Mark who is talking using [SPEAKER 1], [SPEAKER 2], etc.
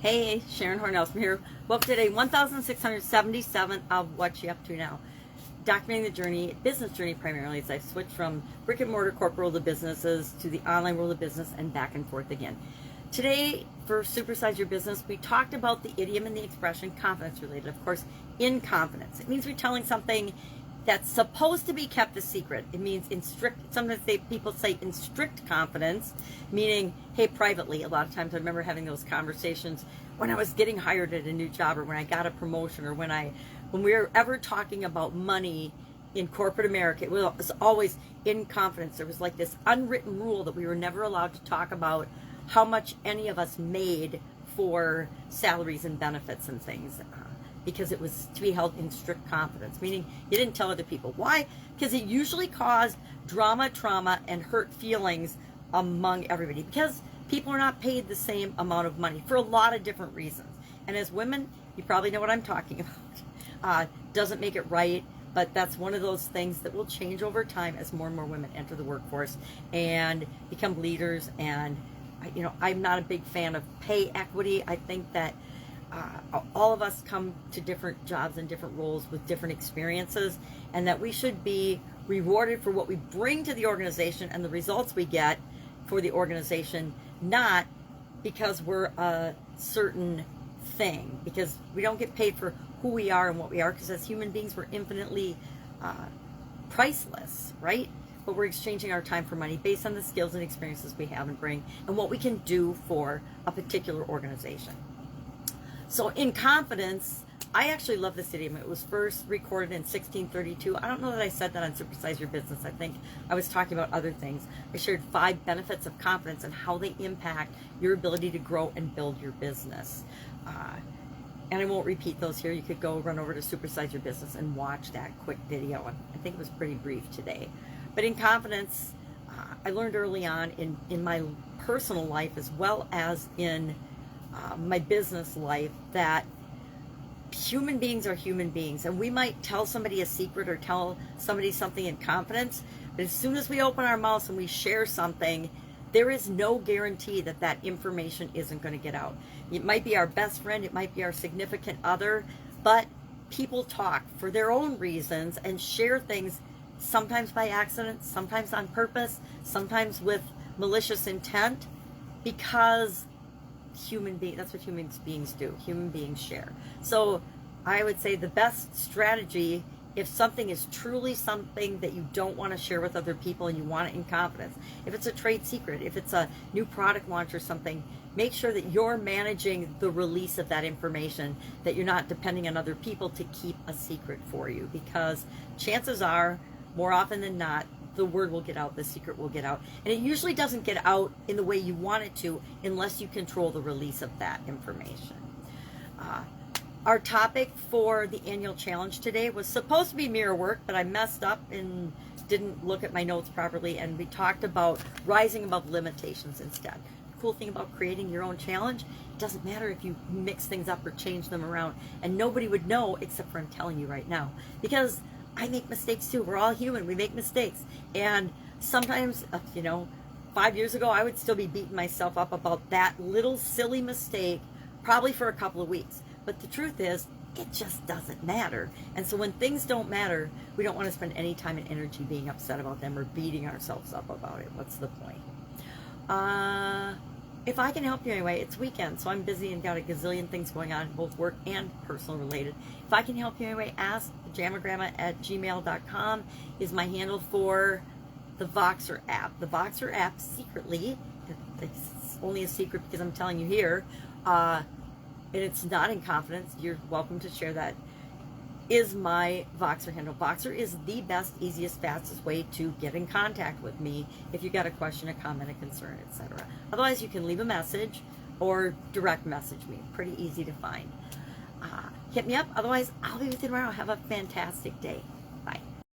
[SPEAKER 1] Hey, Sharon Horne-Ellstrom here. Welcome to day 1677 of What You Up To Now. Documenting the journey, business journey primarily, as I've switched from brick and mortar corporate world of businesses to the online world of business and back and forth again. Today, for Supersize Your Business, we talked about the idiom and the expression confidence related. Of course, in confidence. It means we're telling something that's supposed to be kept a secret. It means in strict, sometimes people say in strict confidence, meaning, hey, privately. A lot of times I remember having those conversations when I was getting hired at a new job or when I got a promotion or when we were ever talking about money in corporate America. It was always in confidence. There was like this unwritten rule that we were never allowed to talk about how much any of us made for salaries and benefits and things. Because it was to be held in strict confidence, meaning you didn't tell other people. Why? Because it usually caused drama, trauma, and hurt feelings among everybody. Because people are not paid the same amount of money for a lot of different reasons. And as women, you probably know what I'm talking about. Doesn't make it right, but that's one of those things that will change over time as more and more women enter the workforce and become leaders. And I'm not a big fan of pay equity. I think that all of us come to different jobs and different roles with different experiences, and that we should be rewarded for what we bring to the organization and the results we get for the organization, not because we're a certain thing, because we don't get paid for who we are and what we are, because as human beings we're infinitely priceless, right? But we're exchanging our time for money based on the skills and experiences we have and bring and what we can do for a particular organization. So in confidence, I actually love this idiom. It was first recorded in 1632. I don't know that I said that on Supersize Your Business. I think I was talking about other things. I shared 5 benefits of confidence and how they impact your ability to grow and build your business. And I won't repeat those here. You could go run over to Supersize Your Business and watch that quick video. And I think it was pretty brief today. But in confidence, I learned early on in my personal life as well as in my business life that human beings are human beings, and we might tell somebody a secret or tell somebody something in confidence, but as soon as we open our mouths and we share something, there is no guarantee that that information isn't going to get out. It might be our best friend, it might be our significant other, but people talk for their own reasons and share things, sometimes by accident, sometimes on purpose, sometimes with malicious intent, because that's what human beings do. Human beings share. So I would say the best strategy, if something is truly something that you don't want to share with other people and you want it in confidence, if it's a trade secret, if it's a new product launch or something, make sure that you're managing the release of that information, that you're not depending on other people to keep a secret for you, because chances are, more often than not, the word will get out, the secret will get out. And it usually doesn't get out in the way you want it to unless you control the release of that information. Our topic for the annual challenge today was supposed to be mirror work, but I messed up and didn't look at my notes properly, and we talked about rising above limitations instead. The cool thing about creating your own challenge, it doesn't matter if you mix things up or change them around, and nobody would know except for I'm telling you right now, because I make mistakes too. We're all human. We make mistakes. And sometimes, 5 years ago, I would still be beating myself up about that little silly mistake, probably for a couple of weeks. But the truth is, it just doesn't matter. And so when things don't matter, we don't want to spend any time and energy being upset about them or beating ourselves up about it. What's the point? If I can help you anyway, it's weekend, so I'm busy and got a gazillion things going on, both work and personal related. If I can help you anyway, ask jamagramma@gmail.com is my handle for the Voxer app. The Voxer app, secretly, it's only a secret because I'm telling you here, and it's not in confidence, you're welcome to share that, is my Voxer handle. Voxer is the best, easiest, fastest way to get in contact with me if you got a question, a comment, a concern, etc. Otherwise, you can leave a message or direct message me. Pretty easy to find. Hit me up. Otherwise, I'll be with you tomorrow. Have a fantastic day.